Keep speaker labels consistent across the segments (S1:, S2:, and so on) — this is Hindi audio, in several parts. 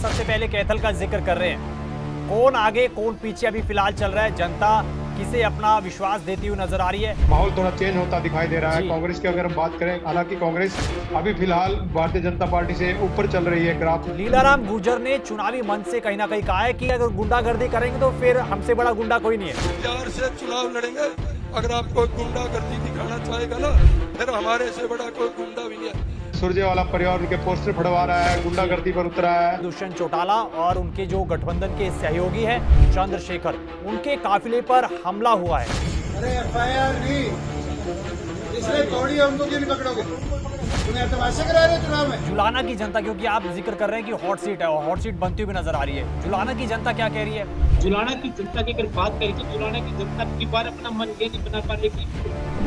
S1: सबसे पहले कैथल का जिक्र कर रहे हैं। कौन आगे कौन पीछे अभी फिलहाल चल रहा है, जनता किसे अपना विश्वास देती हुई नजर आ रही है।
S2: माहौल थोड़ा चेंज होता दिखाई दे रहा है। कांग्रेस की अगर हम बात करें, हालांकि कांग्रेस अभी फिलहाल भारतीय जनता पार्टी से ऊपर चल रही है ग्राफ।
S1: लीलाराम गुर्जर ने चुनावी मंच से कहीं ना कहीं कहा है कि अगर गुंडागर्दी करेंगे तो फिर हमसे बड़ा गुंडा कोई नहीं है।
S3: प्यार से चुनाव लड़ेंगे। अगर आप कोई गुंडागर्दी दिखाना चाहेगा ना, फिर हमारे से बड़ा कोई गुंडा भी नहीं है।
S2: सुरजेवाला परिवार उनके पोस्टर फड़वा रहा है, गुंडागर्दी पर उतरा है।
S1: दुष्यंत चौटाला और उनके जो गठबंधन के सहयोगी हैं चंद्रशेखर, उनके काफिले पर हमला हुआ है।
S4: अरे एफआईआर नहीं, इसलिए तोड़ी हमको क्यों नहीं पकड़ोगे? उन्हें तमाशा करा रहे चुनाव में।
S1: जुलाना की जनता, क्योंकि आप जिक्र कर रहे हैं कि हॉट सीट है और हॉट सीट बनती हुई नजर आ रही है, जुलाना की जनता क्या कह रही है?
S5: जुलाना की जनता की अगर बात करें तो जुलाना की जनता की बार अपना मन ये नहीं बना पा रही कि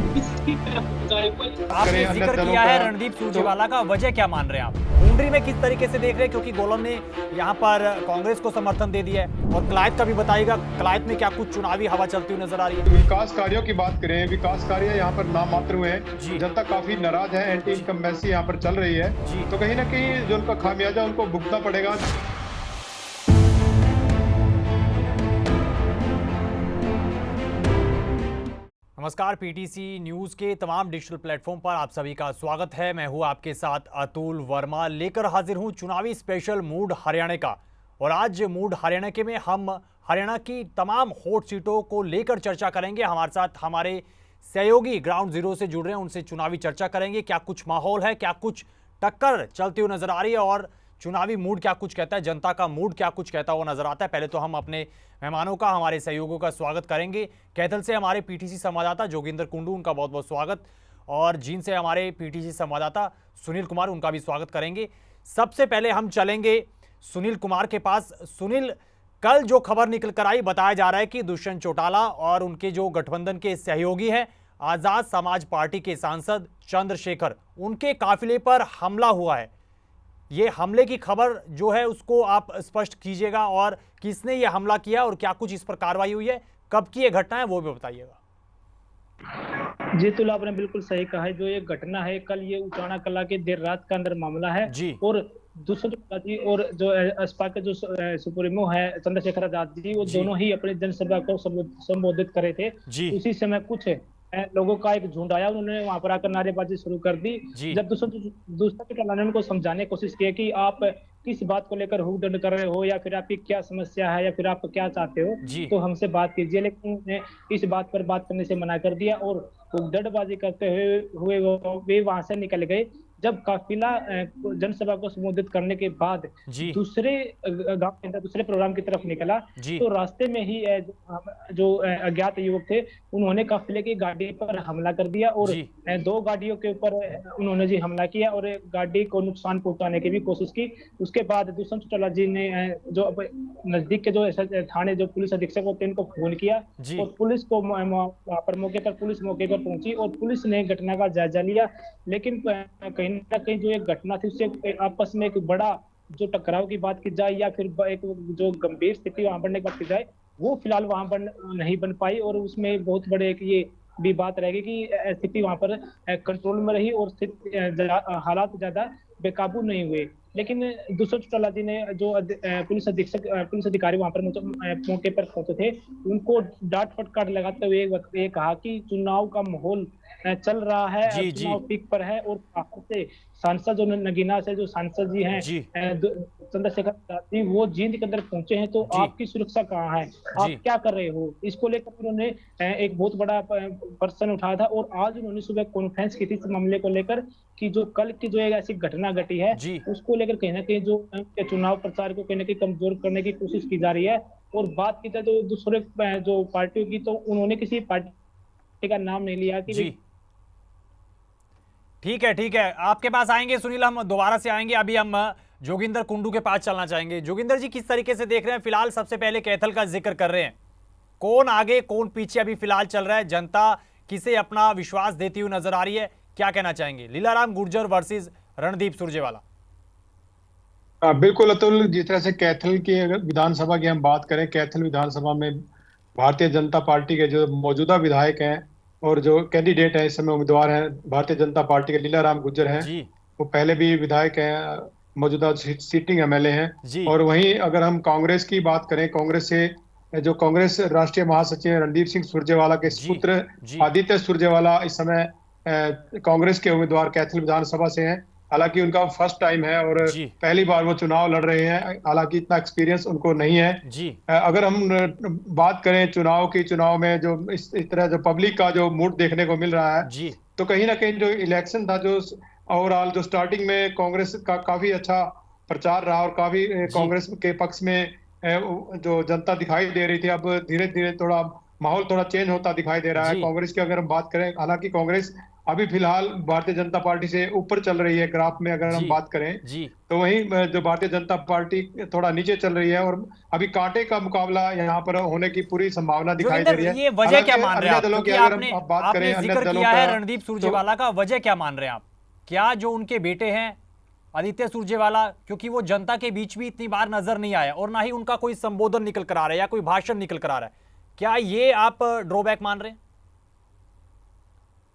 S5: किसकी तरफ जाए।
S1: आपने जिक्र किया है रणदीप सुरजेवाला का, वजह क्या मान रहे हैं आप? मुंडरी में किस तरीके से देख रहे हैं, क्योंकि गोलम ने यहाँ पर कांग्रेस को समर्थन दे दिया है, और कलायत का भी बताइएगा, कलायत में क्या कुछ चुनावी हवा चलती हुई नजर आ रही है?
S2: विकास कार्यों की बात करें, विकास कार्य यहाँ पर नाम मात्र हुए हैं। जनता काफी नाराज है, एंटी इनकम्बेंसी यहाँ पर चल रही है, तो कहीं ना कहीं जो उनका खामियाजा उनको भुगतना पड़ेगा।
S1: नमस्कार, पीटीसी न्यूज के तमाम डिजिटल प्लेटफॉर्म पर आप सभी का स्वागत है। मैं हूं आपके साथ अतुल वर्मा, लेकर हाजिर हूं चुनावी स्पेशल मूड हरियाणा का। और आज मूड हरियाणा के में हम हरियाणा की तमाम हॉट सीटों को लेकर चर्चा करेंगे। हमारे साथ हमारे सहयोगी ग्राउंड जीरो से जुड़ रहे हैं, उनसे चुनावी चर्चा करेंगे। क्या कुछ माहौल है, क्या कुछ टक्कर चलती हुई नजर आ रही है, और चुनावी मूड क्या कुछ कहता है, जनता का मूड क्या कुछ कहता हुआ नजर आता है। पहले तो हम अपने मेहमानों का, हमारे सहयोगों का स्वागत करेंगे। कैथल से हमारे पीटीसी संवाददाता जोगिंदर कुंडू, उनका बहुत बहुत स्वागत। और जींद से हमारे पीटीसी संवाददाता सुनील कुमार, उनका भी स्वागत करेंगे। सबसे पहले हम चलेंगे सुनील कुमार के पास। सुनील, कल जो खबर निकल कर आई, बताया जा रहा है कि दुष्यंत चौटाला और उनके जो गठबंधन के सहयोगी हैं आजाद समाज पार्टी के सांसद चंद्रशेखर, उनके काफिले पर हमला हुआ है। ये हमले की खबर जो है उसको आप स्पष्ट कीजिएगा, और किसने ये हमला किया और क्या कुछ इस पर कार्रवाई हुई है, कब की ये घटना है, वो भी बताइएगा।
S5: जी तो आपने बिल्कुल सही कहा है। जो ये घटना है कल, ये उचाना कला के देर रात का अंदर मामला है
S1: जी।
S5: और दूसरा जी, और जो एसपा के जो सुप्रीमो है चंद्रशेखर आजाद जी, वो दोनों ही अपनी जनसभा को संबोधित करे थे। उसी समय कुछ लोगों का एक झुंड आया, उन्होंने वहां पर आकर नारेबाजी शुरू कर दी। जब दूसरा चौटाला ने उनको समझाने की कोशिश की कि आप किस बात को लेकर हुक दंड कर रहे हो, या फिर आपकी क्या समस्या है, या फिर आप क्या चाहते हो, तो हमसे बात कीजिए। लेकिन उन्होंने इस बात पर बात करने से मना कर दिया और हुक्कड़बाजी करते हुए वे वहां से निकल गए। जब काफिला जनसभा को संबोधित करने के बाद दूसरे गांव के अंदर दूसरे प्रोग्राम की तरफ निकला, तो रास्ते में ही जो अज्ञात युवक थे उन्होंने काफिले की गाड़ी पर हमला कर दिया और दो गाड़ियों के ऊपर उन्होंने जी हमला किया और गाड़ी को नुकसान पहुंचाने की भी कोशिश की। उसके बाद दुष्यंत चौटाला जी ने जो नजदीक के जो थाने जो पुलिस अधीक्षक होते हैं इनको फोन किया और पुलिस को मौके पर पहुंची और पुलिस ने घटना का जायजा लिया। लेकिन कहीं ना कहीं जो एक घटना थी उससे आपस में एक बड़ा जो टकराव की बात की जाए या फिर एक जो गंभीर स्थिति वहां बनने की बात की जाए, वो फिलहाल वहां नहीं बन पाई और उसमें बहुत बड़े एक ये भी बात रहेगी कि स्थिति वहां पर कंट्रोल में रही और हालात ज्यादा बेकाबू नहीं हुए। लेकिन दुष्यंत चौटाला जी ने जो पुलिस अधिकारी वहां पर मौके पर पहुंचे थे, उनको डांट फटकार लगाते हुए ये कहा कि चुनाव का माहौल चल रहा है, चुनाव पीक पर है और से सांसद जो नगीना से जो सांसद जी हैं चंद्रशेखर जी, वो जींद के अंदर पहुंचे हैं, तो आपकी सुरक्षा कहाँ है, आप क्या कर रहे हो? इसको लेकर उन्होंने एक बहुत बड़ा प्रश्न उठाया था और आज उन्होंने सुबह कॉन्फ्रेंस की थी इस मामले को लेकर कि जो कल की जो एक ऐसी घटना घटी है उसको लेकर कहीं ना कहीं जो चुनाव प्रचार को कहीं ना कहीं कमजोर करने की कोशिश की जा रही है। और बात की जाए तो दूसरे जो पार्टियों की, तो उन्होंने किसी पार्टी का नाम नहीं लिया कि
S1: ठीक है, आपके पास आएंगे सुनील, हम दोबारा से आएंगे। अभी हम जोगिंदर कुंडू के पास चलना चाहेंगे। जोगिंदर जी, किस तरीके से देख रहे हैं? फिलहाल सबसे पहले कैथल का जिक्र कर रहे हैं, कौन आगे कौन पीछे अभी फिलहाल चल रहा है, जनता किसे अपना विश्वास देती हुई नजर आ रही है, क्या कहना चाहेंगे? लीलाराम गुर्जर वर्सेस रणदीप सुरजेवाला।
S2: बिल्कुल अतुल, जिस तरह से कैथल की विधानसभा की हम बात करें, कैथल विधानसभा में भारतीय जनता पार्टी के जो मौजूदा विधायक हैं और जो कैंडिडेट हैं, इस समय उम्मीदवार हैं भारतीय जनता पार्टी के लीलाराम गुर्जर हैं, वो पहले भी विधायक हैं मौजूदा सीटिंग एमएलए हैं। और वहीं अगर हम कांग्रेस की बात करें, कांग्रेस से जो कांग्रेस राष्ट्रीय महासचिव हैं रणदीप सिंह सुरजेवाला के पुत्र आदित्य सुरजेवाला इस समय कांग्रेस के उम्मीदवार कैथल विधानसभा से हैं। हालांकि उनका फर्स्ट टाइम है और पहली बार वो चुनाव लड़ रहे हैं। हालांकि इतना एक्सपीरियंस उनको नहीं है। अगर हम बात करें चुनाव में जो इस तरह जो पब्लिक का जो मूड देखने को मिल रहा है, तो कहीं ना कहीं जो इलेक्शन था, जो ओवरऑल जो स्टार्टिंग में कांग्रेस का काफी अच्छा प्रचार रहा और काफी कांग्रेस के पक्ष में जो जनता दिखाई दे रही थी, अब धीरे धीरे थोड़ा माहौल थोड़ा चेंज होता दिखाई दे रहा है कांग्रेस की अगर हम बात करें। हालांकि कांग्रेस अभी फिलहाल भारतीय जनता पार्टी से ऊपर चल रही है ग्राफ में अगर हम बात करें, तो वहीं जो भारतीय जनता पार्टी थोड़ा नीचे चल रही है और अभी कांटे का मुकाबला यहाँ पर होने की पूरी संभावना दिखाई दे रही है।
S1: ये वजह क्या मान रहे हैं आप? क्योंकि
S2: आपने बात करें
S1: जिक्र किया है रणदीप सुरजेवाला का, वजह क्या मान रहे हैं आप? क्या जो उनके बेटे हैं आदित्य सुरजेवाला, क्योंकि वो जनता के बीच भी इतनी बार नजर नहीं आया और ना ही उनका कोई संबोधन निकल कर आ रहा है या कोई भाषण निकल कर आ रहा है, क्या ये आप ड्रॉबैक मान रहे हैं?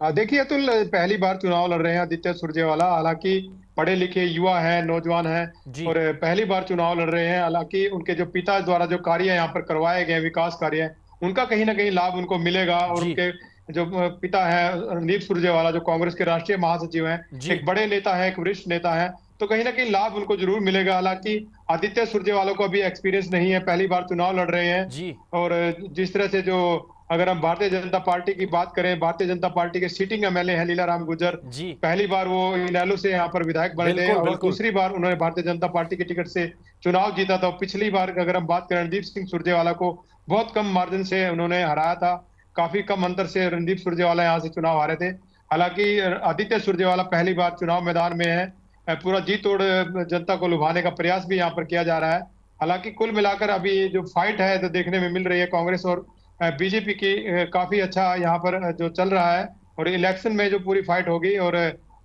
S2: देखिए अतुल, पहली बार चुनाव लड़ रहे हैं आदित्य सुरजेवाला। हालांकि पढ़े लिखे युवा हैं, नौजवान हैं और पहली बार चुनाव लड़ रहे हैं। हालांकि उनके जो पिता द्वारा जो कार्य यहाँ पर करवाए गए विकास कार्य, उनका कहीं ना कहीं लाभ उनको मिलेगा। और उनके जो पिता है रणदीप सुरजेवाला, जो कांग्रेस के राष्ट्रीय महासचिव हैं, एक बड़े नेता है, एक वरिष्ठ नेता है, तो कहीं ना कहीं लाभ उनको जरूर मिलेगा। हालांकि आदित्य सुरजेवाला को अभी एक्सपीरियंस नहीं है, पहली बार चुनाव लड़ रहे हैं। और जिस तरह से जो अगर हम भारतीय जनता पार्टी की बात करें, भारतीय जनता पार्टी के सिटिंग एमएलए हैं लीलाराम गुर्जर, पहली बार वो इनेलो से यहाँ पर विधायक बने थे और दूसरी बार उन्होंने भारतीय जनता पार्टी के टिकट से चुनाव जीता था। पिछली बार अगर हम बात करें रणदीप सिंह सुरजेवाला को बहुत कम मार्जिन से उन्होंने हराया था, काफी कम अंतर से रणदीप सुरजेवाला यहाँ से चुनाव हारे थे। हालांकि आदित्य सुरजेवाला पहली बार चुनाव मैदान में है, पूरा जी तोड़ जनता को लुभाने का प्रयास भी यहाँ पर किया जा रहा है। हालांकि कुल मिलाकर अभी जो फाइट है तो देखने में मिल रही है कांग्रेस और बीजेपी की काफी अच्छा यहाँ पर जो चल रहा है। और इलेक्शन में जो पूरी फाइट होगी और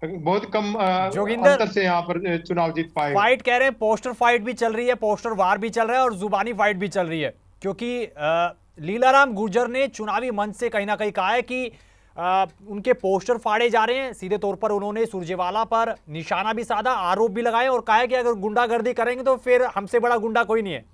S2: बहुत कम अंतर से यहाँ पर चुनाव जीत पाएगा।
S1: फाइट कह रहे हैं, पोस्टर फाइट भी चल रही है, पोस्टर वार भी चल रहा है और जुबानी फाइट भी चल रही है, क्योंकि लीलाराम गुर्जर ने चुनावी मंच से कहीं ना कहीं कहा है कि उनके पोस्टर फाड़े जा रहे हैं। सीधे तौर पर उन्होंने सुरजेवाला पर निशाना भी साधा, आरोप भी लगाए और कहा है कि अगर गुंडागर्दी करेंगे तो फिर हमसे बड़ा गुंडा कोई नहीं है।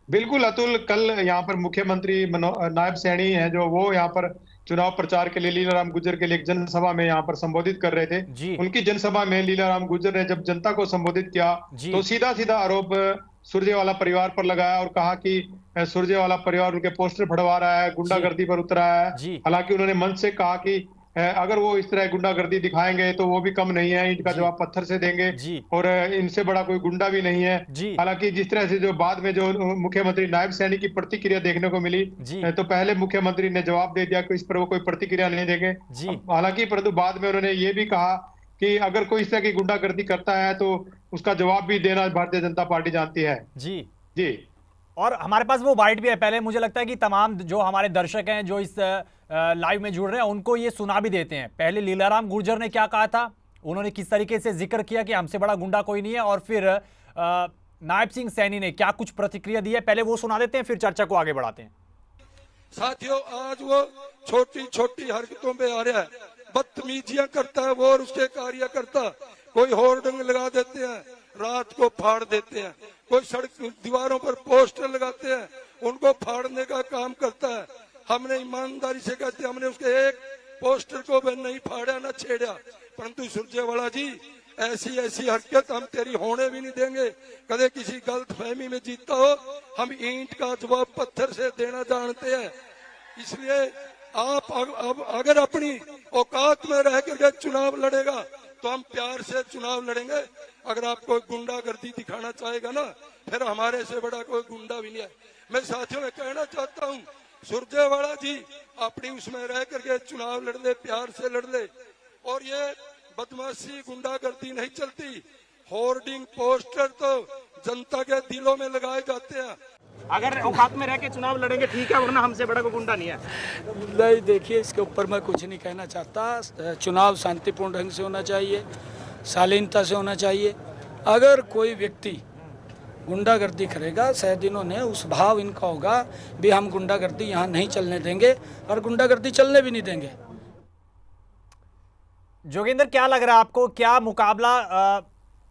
S2: बिल्कुल अतुल, कल यहाँ पर मुख्यमंत्री नायब सैनी है जो वो यहाँ पर चुनाव प्रचार के लिए लीलाराम गुर्जर के लिए एक जनसभा में यहाँ पर संबोधित कर रहे थे। उनकी जनसभा में लीलाराम गुर्जर ने जब जनता को संबोधित किया तो सीधा सीधा आरोप सुरजेवाला परिवार पर लगाया और कहा कि सुरजेवाला परिवार उनके पोस्टर फड़वा रहा है, गुंडागर्दी पर उतरा है। हालांकि उन्होंने मंच से कहा कि अगर वो इस तरह गुंडागर्दी दिखाएंगे तो वो भी कम नहीं है, इनका जवाब पत्थर से देंगे और इनसे बड़ा कोई गुंडा भी नहीं है। हालांकि जिस तरह से जो बाद में जो मुख्यमंत्री नायब सैनी की प्रतिक्रिया देखने को मिली, तो पहले मुख्यमंत्री ने जवाब दे दिया कि इस पर वो कोई प्रतिक्रिया नहीं देंगे। हालांकि परंतु बाद में उन्होंने ये भी कहा कि अगर कोई इस तरह की गुंडागर्दी करता है तो उसका जवाब भी देना भारतीय जनता पार्टी जानती है। जी।
S1: और हमारे पास वो वाइट भी है, पहले मुझे लगता है कि तमाम जो हमारे दर्शक हैं जो इस लाइव में जुड़ रहे हैं उनको ये सुना भी देते हैं। पहले लीलाराम गुर्जर ने क्या कहा था, उन्होंने किस तरीके से जिक्र किया कि हमसे बड़ा गुंडा कोई नहीं है, और फिर नायब सिंह सैनी ने क्या कुछ प्रतिक्रिया दी है, पहले वो सुना देते हैं फिर चर्चा को आगे बढ़ाते हैं।
S3: साथियों, आज वो छोटी छोटी हरकतों पे आ रहा है, बदतमीजियां करता है वो और उसके कार्यकर्ता। कोई होर्डिंग लगा देते हैं, रात को फाड़ देते हैं, कोई सड़क दीवारों पर पोस्टर लगाते हैं, उनको फाड़ने का काम करता है। हमने ईमानदारी से कहते हमने उसके एक पोस्टर को भी नहीं फाड़ा ना छेड़ा, परंतु सुरजेवाला जी ऐसी ऐसी हरकत हम तेरी होने भी नहीं देंगे। कदे किसी गलत फहमी में जीता हो, हम ईंट का जवाब पत्थर से देना जानते हैं। इसलिए आप अब अगर अपनी औकात में रह करके चुनाव लड़ेगा तो हम प्यार से चुनाव लड़ेंगे। अगर आप कोई गुंडागर्दी दिखाना चाहेगा ना, फिर हमारे से बड़ा कोई गुंडा भी नहीं है। मैं साथियों में कहना चाहता हूँ, सुरजेवाला जी अपनी उसमें रह करके चुनाव लड़ ले, प्यार से लड़ ले। और ये बदमाशी गुंडागर्दी नहीं चलती, होर्डिंग पोस्टर तो जनता के दिलों में लगाए जाते हैं।
S6: अगर औकात में रह के चुनाव लड़ेंगे ठीक है, वरना हमसे बड़ा कोई गुंडा नहीं है।
S7: नहीं, देखिए इसके ऊपर मैं कुछ नहीं कहना चाहता। चुनाव शांतिपूर्ण ढंग से होना चाहिए, शालीनता से होना चाहिए। अगर कोई व्यक्ति गुंडागर्दी करेगा, शायद इन्होंने उस भाव इनका होगा भी हम गुंडागर्दी यहाँ नहीं चलने देंगे और गुंडागर्दी चलने भी नहीं देंगे।
S1: जोगिंदर, क्या लग रहा है आपको, क्या मुकाबला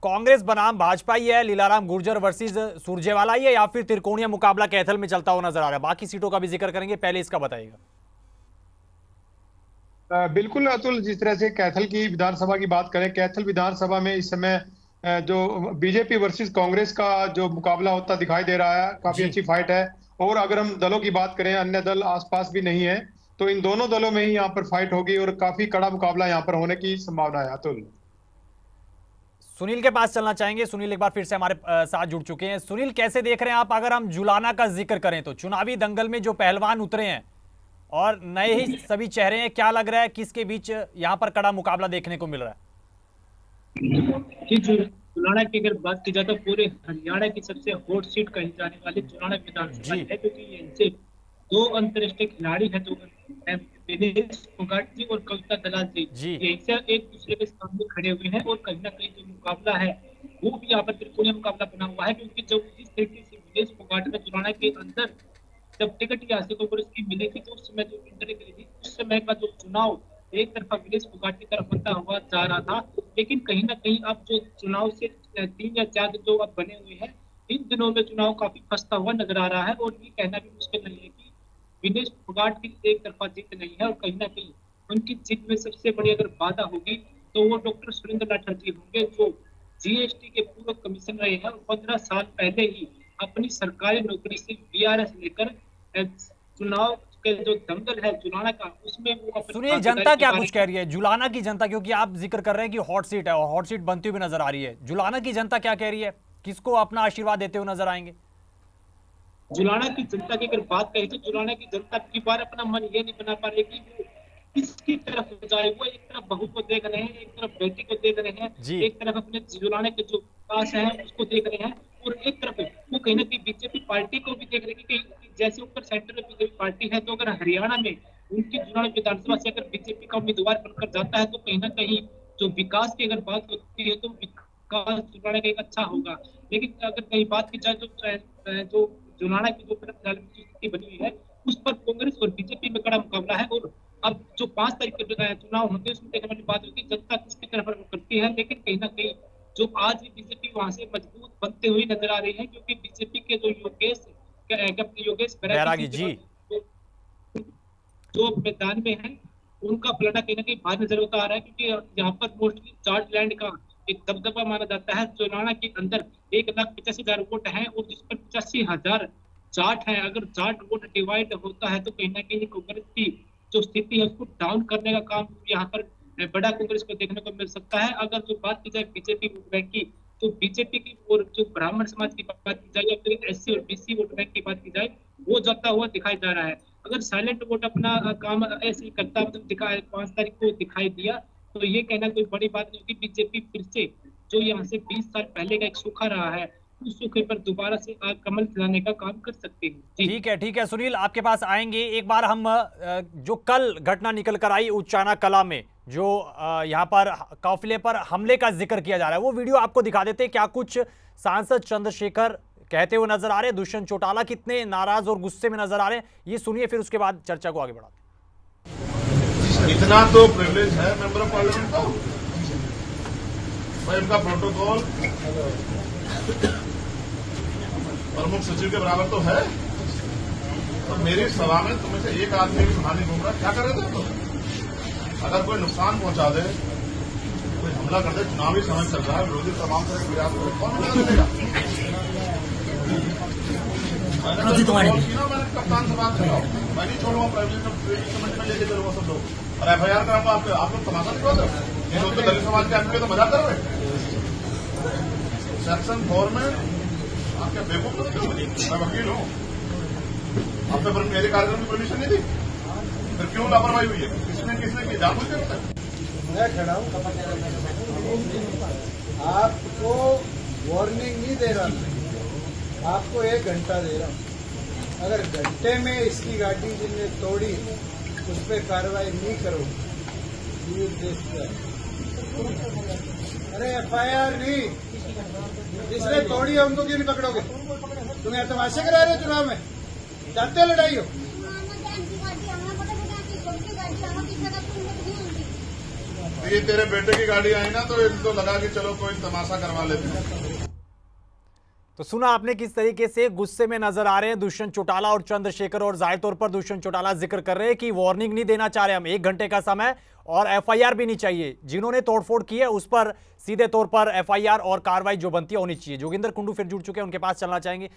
S1: कांग्रेस बनाम भाजपा ही है, लीलाराम गुर्जर वर्सेस सुरजेवाला ही है, या फिर त्रिकोणीय मुकाबला कैथल में चलता हुआ नजर आ रहा है? बाकी सीटों का भी जिक्र करेंगे, पहले इसका बताइएगा।
S2: बिल्कुल अतुल, जिस तरह से कैथल की विधानसभा की बात करें, कैथल विधानसभा में इस समय जो बीजेपी वर्सेस कांग्रेस का जो मुकाबला होता दिखाई दे रहा है, काफी अच्छी फाइट है। और अगर हम दलों की बात करें, अन्य दल आसपास भी नहीं है, तो इन दोनों दलों में ही यहाँ पर फाइट होगी और काफी कड़ा मुकाबला यहाँ पर होने की संभावना है। अतुल,
S1: सुनील के पास चलना चाहेंगे। सुनील एक बार फिर से हमारे साथ जुड़ चुके हैं। सुनील, कैसे देख रहे हैं आप, अगर हम जुलाना का जिक्र करें तो चुनावी दंगल में जो पहलवान उतरे हैं और नए ही सभी चेहरे हैं, क्या लग रहा है किसके बीच यहाँ पर कड़ा मुकाबला देखने को मिल रहा है?
S5: जुलाना की अगर बात की जाए तो पूरे हरियाणा की सबसे हॉट सीट कही जाने वाली जुलाना विधानसभा है, क्योंकि इनसे दो अंतर्राष्ट्रीय खिलाड़ी हैं, जो विनेश फोगाट जी और कविता दलाल जी, ये एक दूसरे के सामने खड़े हुए हैं। और कहीं ना कहीं जो मुकाबला है वो भी यहाँ पर त्रिकोणीय मुकाबला बना हुआ है, क्योंकि जब जिस तरीके से विनेश फोगाट ने जुलाना के अंदर जब टिकट यहाँ से कांग्रेस की मिली थी, तो उस समय जो इंटरव्यू मिली थी, उस समय का जो चुनाव एक तरफा विनेश फोगाट की तरफ बनता हुआ जा रहा था। लेकिन कहीं ना कहीं अब जो चुनाव से 3 या 4 दिन जो अब बने हुए हैं, इन दिनों में चुनाव काफी फंसता हुआ नजर आ रहा है। और ये कहना भी मुश्किल नहीं है कि विनेश फोगाट की एक तरफा जीत नहीं है, और कहीं ना कहीं उनकी जीत में सबसे बड़ी अगर बाधा होगी तो वो डॉक्टर सुरेंद्र लाठर जी होंगे, जो जीएसटी के पूर्व कमिश्नर रहे हैं और 15 साल पहले ही अपनी सरकारी नौकरी से बीआरएस लेकर चुनाव के जो दंगल है जुलाना का, उसमें वो
S1: सुनिए, जनता क्या कुछ कह रही है, जुलाना की जनता, क्योंकि आप जिक्र कर रहे हैं कि हॉट सीट है और हॉट सीट बनती हुई नजर आ रही है, जुलाना की जनता क्या कह रही है, किसको अपना आशीर्वाद देते हुए नजर आएंगे?
S5: जुलाना की जनता की अगर बात करें तो जुलाना की जनता की बार अपना मन ये नहीं बना पा रही कि वो किसकी तरफ जाए। वो एक तरफ बहू को देख रहे हैं, एक तरफ बेटी को देख रहे हैं, एक तरफ अपने जुलाने के जो विकास है उसको देख रहे हैं, और एक तरफ वो कहीं ना कहीं बीजेपी पार्टी को भी देख रहे हैं कि जैसे ऊपर सेंटर में बीजेपी पार्टी है, तो अगर हरियाणा में उनकी जुलाना विधानसभा से अगर बीजेपी का उम्मीदवार बनकर जाता है, तो कहीं ना कहीं जो विकास की अगर बात होती है तो विकास जुलाना का एक अच्छा होगा। लेकिन अगर कहीं बात की जाए जो जुलाना की जो स्थिति बनी हुई है, उस पर कांग्रेस और बीजेपी में कड़ा मुकाबला है। और अब जो 5 तारीख के चुनाव होते हैं उसमें देखने वाली बात होगी जनता किसकी तरफ करती है। लेकिन कहीं ना कहीं जो आज भी बीजेपी वहां से मजबूत बनते हुए नजर आ रही है, क्योंकि बीजेपी के जो योगेश बैरागी जी जो मैदान में है, उनका पलड़ा कहीं ना कहीं बाहर नजर होता आ रहा है, क्योंकि यहाँ पर मोस्टली जाट लैंड का एक दबदबा माना जाता है। जुलाना के अंदर 1,85,000 वोट हैं और जिस पर 85,000 जाट हैं। अगर जाट वोट डिवाइड होता है तो कहीं ना कहीं कांग्रेस की जो स्थिति है उसको डाउन करने का काम यहाँ पर बड़ा कांग्रेस को देखने को मिल सकता है। अगर जो बात की जाए बीजेपी वोट बैंक की, तो बीजेपी की और जो ब्राह्मण समाज की बात की जाए या फिर एससी और बीसी वोट बैंक की बात की जाए, वो जाता हुआ दिखाई जा रहा है। अगर साइलेंट वोट अपना काम ऐसे ही करता दिखाए 5 तारीख को दिखाई दिया, तो ये कहना कोई बड़ी बात नहीं होगी। बीजेपी फिर से जो यहाँ से 20 साल पहले का एक सूखा रहा है, उस सूखे पर दोबारा से कमल खिलाने का काम कर सकते हैं।
S1: ठीक है सुनील, आपके पास आएंगे। एक बार हम जो कल घटना निकल कर आई उच्चाना कला में, जो यहाँ पर काफिले पर हमले का जिक्र किया जा रहा है, वो वीडियो आपको दिखा देते हैं। क्या कुछ सांसद चंद्रशेखर कहते हुए नजर आ रहे हैं, दुष्यंत चौटाला कितने नाराज और गुस्से में नजर आ रहे हैं, ये सुनिए, फिर उसके बाद चर्चा को आगे बढ़ाते हैं।
S8: इतना तो प्रिविलेज है मेंबर ऑफ पार्लियामेंट को, भाई उनका प्रोटोकॉल प्रमुख सचिव के बराबर तो है। तो मेरी सभा में तुम्हें से एक आदमी भी सुना नहीं घूम रहा, क्या कर रहे थे? तो अगर कोई नुकसान पहुंचा दे, कोई हमला कर दे, चुनावी समय चल रहा है, विरोधी तमाम तरह के प्रयास करें, कौन मदद करेगा? मैंने कप्तान से बात करा, मैं नहीं छोड़ूंगा, प्राइवेट कमेटी में लेके चलूंगा सब लोग और FIR कराऊंगा। आप लोग तमाशा नहीं कर रहे, ये लोग तो दलित समाज के आदमी तो मजाक कर रहे। सेक्शन 4 में आपके बेवकूफ तो क्यों? मैं वकील हूँ, आपने पर मेरे कार्यक्रम की परमिशन नहीं दी, फिर क्यों लापरवाही हुई है? किसने की जानबूझ के होता है?
S4: मैं खड़ा हूँ, आपको वार्निंग नहीं दे रहा, आपको 1 घंटा दे रहा हूँ। अगर घंटे में इसकी गाड़ी जिनने तोड़ी उस पर कार्रवाई नहीं करो, ये देश का। अरे FIR नहीं, जिसने तोड़ी है उनको क्यों नहीं पकड़ोगे? तुम यहाँ तमाशे करा रहे हो चुनाव में, जानते हो लड़ाई हो?
S8: तो ये तेरे बेटे की गाड़ी आई ना, तो इनको लगा कि चलो कोई तमाशा करवा लेते हैं।
S1: तो सुना आपने किस तरीके से गुस्से में नजर आ रहे हैं दुष्यंत चौटाला और चंद्रशेखर, और जाहिर तौर पर दुष्यंत चौटाला जिक्र कर रहे हैं कि वार्निंग नहीं देना चाह रहे हम, 1 घंटे का समय और एफआईआर भी नहीं चाहिए। जिन्होंने तोड़फोड़ की है उस पर सीधे तौर पर एफआईआर और कार्रवाई जो बनती है होनी चाहिए। जोगिंदर कुंडू फिर जुड़ चुके हैं, उनके पास चलना चाहेंगे।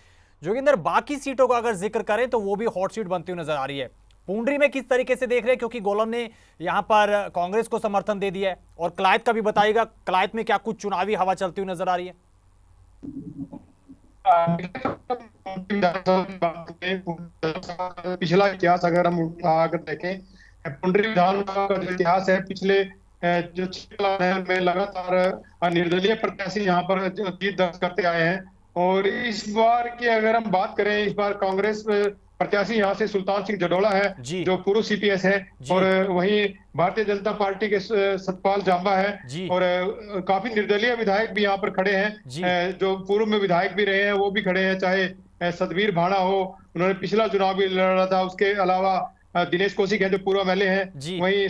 S1: जोगिंदर, बाकी सीटों का अगर जिक्र करें तो वो भी हॉट सीट बनती हुई नजर आ रही है। पुंडरी में किस तरीके से देख रहे हैं, क्योंकि गोलम ने यहां पर कांग्रेस को समर्थन दे दिया है, और कलायत का भी बताइएगा, कलायत में क्या कुछ चुनावी हवा चलती हुई नजर आ रही है?
S2: पिछला इतिहास अगर हम अगर देखें, पुंडरी विधानसभा का जो इतिहास है, पिछले जो 6 में लगातार निर्दलीय प्रत्याशी यहाँ पर जीत दर्ज करते आए हैं। और इस बार की अगर हम बात करें, इस बार कांग्रेस प्रत्याशी यहाँ से सुल्तान सिंह जडोला है जो पूर्व सीपीएस है, और वहीं भारतीय जनता पार्टी के सतपाल जांबा है, और काफी निर्दलीय विधायक भी यहाँ पर खड़े हैं, जो पूर्व में विधायक भी रहे हैं वो भी खड़े हैं, चाहे सतवीर भाणा हो, उन्होंने पिछला चुनाव भी लड़ा था। उसके अलावा दिनेश कौशिक है जो पूर्व एमएलए हैं, वहीं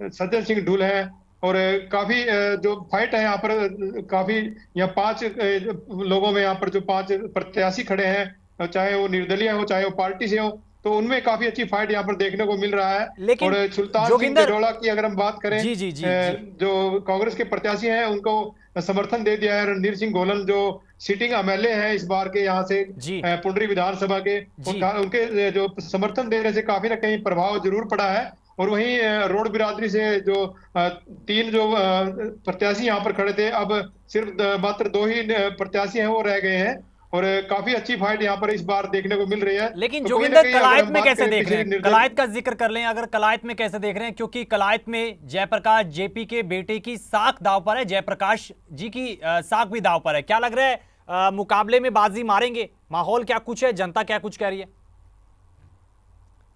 S2: सज्जन सिंह ढूल है, और काफी जो फाइट है यहाँ पर, काफी यहाँ 5 लोगों में यहाँ पर जो 5 प्रत्याशी खड़े हैं, चाहे वो निर्दलीय हो चाहे वो पार्टी से हो, तो उनमें काफी अच्छी फाइट यहाँ पर देखने को मिल रहा है।
S1: लेकिन
S2: और सुल्तान सिंह जडोला की अगर हम बात करें, जो कांग्रेस के प्रत्याशी हैं उनको समर्थन दे दिया है रणधीर सिंह गोलन, जो सिटिंग एमएलए हैं इस बार के यहाँ से पुंडरी विधानसभा के, उनके जो समर्थन देने से काफी ना कहीं प्रभाव जरूर पड़ा है। और वहीं रोड बिरादरी से जो 3 जो प्रत्याशी यहाँ पर खड़े थे, अब सिर्फ मात्र 2 ही प्रत्याशी हैं वो रह गए हैं, और काफी अच्छी फाइट यहाँ पर इस बार देखने को मिल रही है।
S1: लेकिन जोगिंदर, कलायत में कैसे देख रहे हैं? कलायत का जिक्र कर लें अगर, कलायत में कैसे देख रहे हैं? क्योंकि कलायत में जयप्रकाश जेपी के बेटे की साख दाव पर है, जयप्रकाश जी की साख भी दाव पर है। क्या लग रहा है, मुकाबले में बाजी मारेंगे? माहौल क्या कुछ है, जनता क्या कुछ कह रही है?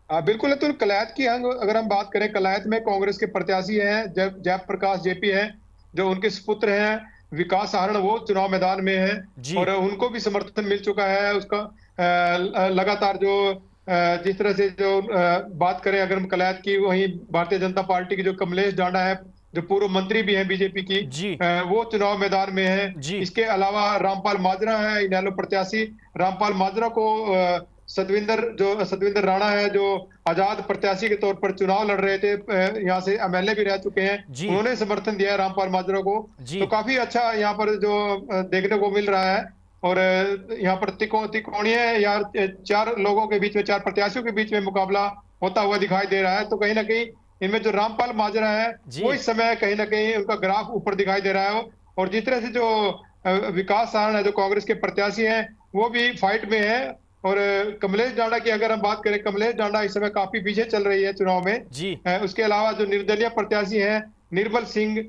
S2: बिल्कुल। तो कलायत की अगर हम बात करें, कलायत में कांग्रेस के प्रत्याशी हैं जयप्रकाश जेपी हैं, जो उनके सुपुत्र हैं विकास सहारण, वो चुनाव मैदान में है, और उनको भी समर्थन मिल चुका है। उसका लगातार जो जिस तरह से जो बात करें अगर हम कलायत की, वहीं भारतीय जनता पार्टी की जो कमलेश डांडा है, जो पूर्व मंत्री भी हैं बीजेपी की, वो चुनाव मैदान में है। इसके अलावा रामपाल माजरा है इनेलो प्रत्याशी। रामपाल माजरा को सतविंदर राणा है, जो आजाद प्रत्याशी के तौर पर चुनाव लड़ रहे थे, यहाँ से एमएलए भी रह चुके हैं, उन्होंने समर्थन दिया है रामपाल माजरा को। तो काफी अच्छा यहाँ पर जो देखने को मिल रहा है। और यहाँ पर त्रिकोणीय यार 4 लोगों के बीच में, 4 प्रत्याशियों के बीच में मुकाबला होता हुआ दिखाई दे रहा है। तो कहीं ना कहीं इनमें जो रामपाल माजरा है वो इस समय कहीं ना कहीं उनका ग्राफ ऊपर दिखाई दे रहा है। और जिस तरह से जो विकास सहारण है, जो कांग्रेस के प्रत्याशी हैं, वो भी फाइट में है। और कमलेश डांडा की अगर हम बात करें, कमलेश डांडा इस समय काफी पीछे चल रही है चुनाव में। उसके अलावा जो निर्दलीय प्रत्याशी हैं निर्मल सिंह,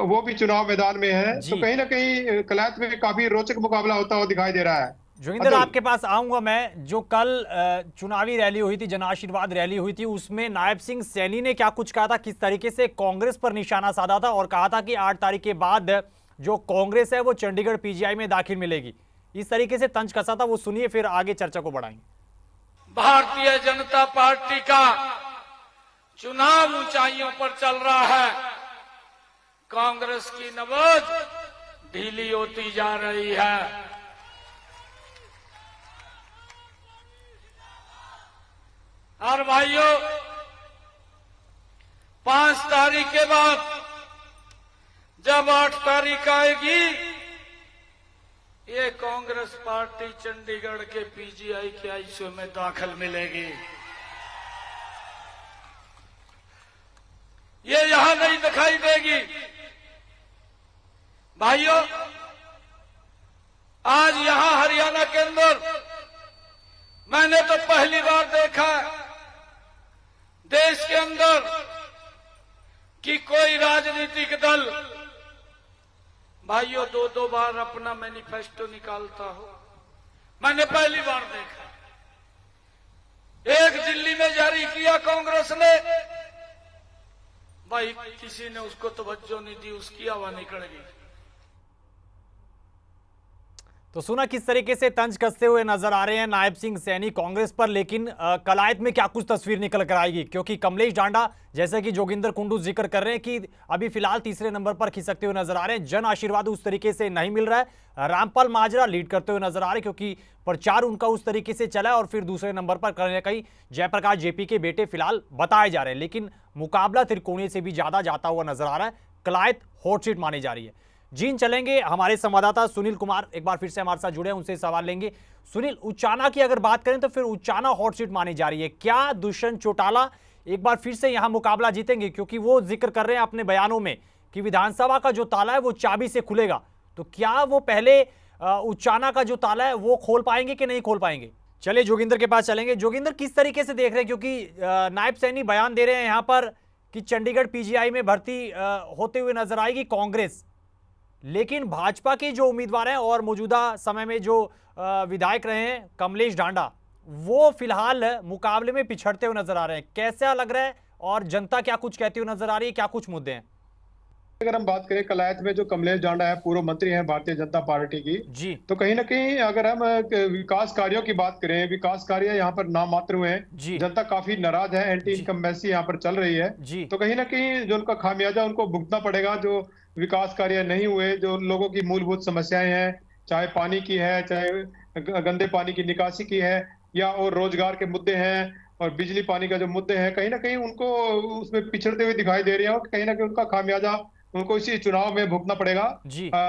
S2: वो भी चुनाव मैदान में है। तो कहीं ना कहीं कलायत में काफी रोचक मुकाबला होता हुआ दिखाई दे रहा है।
S1: जोगिंदर, आपके पास आऊंगा मैं। जो कल चुनावी रैली हुई थी, जन आशीर्वाद रैली हुई थी, उसमें नायब सिंह सैनी ने क्या कुछ कहा था, किस तरीके से कांग्रेस पर निशाना साधा था, और कहा था कि 8 तारीख के बाद जो कांग्रेस है वो चंडीगढ़ पीजीआई में दाखिल मिलेगी। इस तरीके से तंज कसा था, वो सुनिए, फिर आगे चर्चा को बढ़ाएंगे।
S7: भारतीय जनता पार्टी का चुनाव ऊंचाइयों पर चल रहा है, कांग्रेस की नब्ज ढीली होती जा रही है। और भाइयों, 5 तारीख के बाद जब 8 तारीख आएगी, ये कांग्रेस पार्टी चंडीगढ़ के पीजीआई के आईसीयू में दाखिल मिलेगी। ये यहां नहीं दिखाई देगी। भाइयों, आज यहां हरियाणा के अंदर मैंने तो पहली बार देखा देश के अंदर कि कोई राजनीतिक दल भाइयों 2-2 बार अपना मैनिफेस्टो निकालता हो। मैंने पहली बार देखा। एक दिल्ली में जारी किया कांग्रेस ने, भाई किसी ने उसको तवज्जो नहीं दी, उसकी हवा निकल गई।
S1: तो सुना किस तरीके से तंज कसते हुए नजर आ रहे हैं नायब सिंह सैनी कांग्रेस पर, लेकिन कलायत में क्या कुछ तस्वीर निकल कर आएगी, क्योंकि कमलेश डांडा जैसे कि जोगिंदर कुंडू जिक्र कर रहे हैं कि अभी फिलहाल तीसरे नंबर पर खिसकते हुए नजर आ रहे हैं। जन आशीर्वाद उस तरीके से नहीं मिल रहा है। रामपाल माजरा लीड करते हुए नजर आ रहे हैं क्योंकि प्रचार उनका उस तरीके से चला है, और फिर दूसरे नंबर पर कहीं ना कहीं जयप्रकाश जेपी के बेटे फिलहाल बताए जा रहे हैं, लेकिन मुकाबला त्रिकोणीय से भी ज्यादा जाता हुआ नजर आ रहा है। कलायत हॉट सीट मानी जा रही है। जीन चलेंगे, हमारे संवाददाता सुनील कुमार एक बार फिर से हमारे साथ जुड़े हैं, उनसे सवाल लेंगे। सुनील, उचाना की अगर बात करें तो फिर उचाना हॉट सीट मानी जा रही है। क्या दुष्यंत चौटाला एक बार फिर से यहां मुकाबला जीतेंगे, क्योंकि वो जिक्र कर रहे हैं अपने बयानों में कि विधानसभा का जो ताला है वो चाबी से खुलेगा, तो क्या वो पहले उचाना का जो ताला है वो खोल पाएंगे कि नहीं खोल पाएंगे? चलिए जोगिंदर के पास चलेंगे। जोगिंदर, किस तरीके से देख रहे हैं, क्योंकि नायब सैनी बयान दे रहे हैं यहां पर कि चंडीगढ़ पीजीआई में भर्ती होते हुए नजर आएगी कांग्रेस, लेकिन भाजपा के जो उम्मीदवार हैं और मौजूदा समय में जो विधायक रहे हैं कमलेश डांडा, वो फिलहाल मुकाबले में पिछड़ते हुए नजर आ रहे हैं। कैसा लग रहा है और जनता क्या कुछ कहती हुई नजर आ रही है, क्या कुछ मुद्दे हैं?
S2: अगर हम बात करें कलायत में जो कमलेश डांडा है, पूर्व मंत्री हैं भारतीय जनता पार्टी की
S1: जी,
S2: तो कहीं ना कहीं अगर हम विकास कार्यों की बात करें, विकास कार्य यहाँ पर नाम मात्र हुए हैं। जनता काफी नाराज है, एंटी इनकम्बेंसी यहाँ पर चल रही है। तो कहीं ना कहीं जो उनका खामियाजा उनको भुगतना पड़ेगा। जो विकास कार्य नहीं हुए, जो लोगों की मूलभूत समस्याएं हैं, चाहे पानी की है, चाहे गंदे पानी की निकासी की है, या और रोजगार के मुद्दे हैं और बिजली पानी का जो मुद्दे हैं, कहीं ना कहीं उनको उसमें पिछड़ते हुए दिखाई दे रहे हैं और कहीं ना कहीं उनका खामियाजा उनको इसी चुनाव में भुगतना पड़ेगा।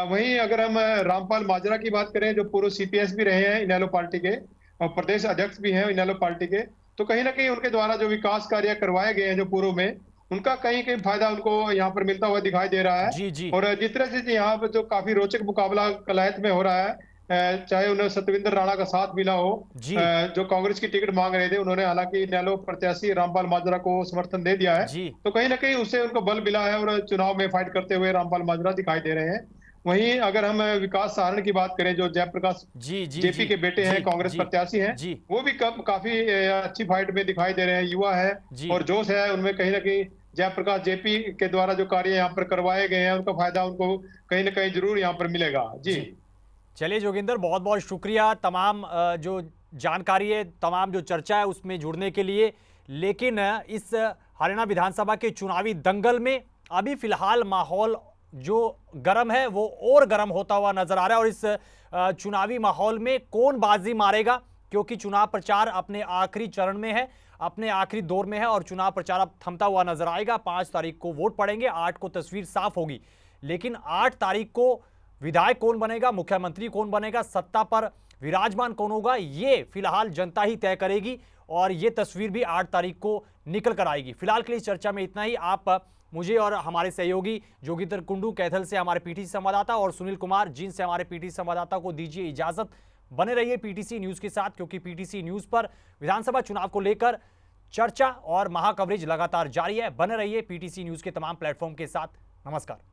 S2: वहीं अगर हम रामपाल माजरा की बात करें, जो पूर्व सीपीएस भी रहे हैं इनेलो पार्टी के और प्रदेश अध्यक्ष भी हैं इनेलो पार्टी के, तो कहीं ना कहीं उनके द्वारा जो विकास कार्य करवाए गए हैं जो पूर्व में, उनका कहीं कहीं फायदा उनको यहाँ पर मिलता हुआ दिखाई दे रहा है। और जिस तरह से यहाँ पर जो काफी रोचक मुकाबला कलायत में हो रहा है, चाहे उन्हें सतविंदर राणा का साथ मिला हो, जो कांग्रेस की टिकट मांग रहे थे, उन्होंने हालांकि इनेलो प्रत्याशी रामपाल माजरा को समर्थन दे दिया है, तो कहीं ना कहीं उससे उनको बल मिला है और चुनाव में फाइट करते हुए रामपाल माजरा दिखाई दे रहे हैं। वहीं अगर हम विकास सहारण की बात करें, जो जयप्रकाश जेपी के बेटे हैं, कांग्रेस प्रत्याशी हैं, वो भी काफी अच्छी फाइट में दिखाई दे रहे हैं। युवा है और जोश है उनमें, कहीं ना कहीं जयप्रकाश जेपी के द्वारा जो कार्य यहाँ पर करवाए गए हैं उनका फायदा उनको कहीं ना कहीं जरूर यहाँ पर मिलेगा। जी
S1: चलिए जोगिंदर, बहुत बहुत शुक्रिया तमाम जो जानकारी है, तमाम जो चर्चा है उसमें जुड़ने के लिए। लेकिन इस हरियाणा विधानसभा के चुनावी दंगल में अभी फिलहाल माहौल जो गर्म है वो और गर्म होता हुआ नजर आ रहा है, और इस चुनावी माहौल में कौन बाजी मारेगा, क्योंकि चुनाव प्रचार अपने आखिरी चरण में है, अपने आखिरी दौर में है, और चुनाव प्रचार अब थमता हुआ नजर आएगा। 5 तारीख को वोट पड़ेंगे, 8 को तस्वीर साफ होगी, लेकिन 8 तारीख को विधायक कौन बनेगा, मुख्यमंत्री कौन बनेगा, सत्ता पर विराजमान कौन होगा, ये फिलहाल जनता ही तय करेगी, और ये तस्वीर भी 8 तारीख को निकल कर आएगी। फिलहाल के लिए चर्चा में इतना ही। आप मुझे और हमारे सहयोगी जोगिंदर कुंडू कैथल से हमारे पीटीसी संवाददाता और सुनील कुमार जीन से हमारे पीटीसी संवाददाता को दीजिए इजाजत। बने रहिए पीटीसी न्यूज के साथ, क्योंकि पीटीसी न्यूज पर विधानसभा चुनाव को लेकर चर्चा और महाकवरेज लगातार जारी है। बने रहिए पीटीसी न्यूज के तमाम प्लेटफॉर्म के साथ। नमस्कार।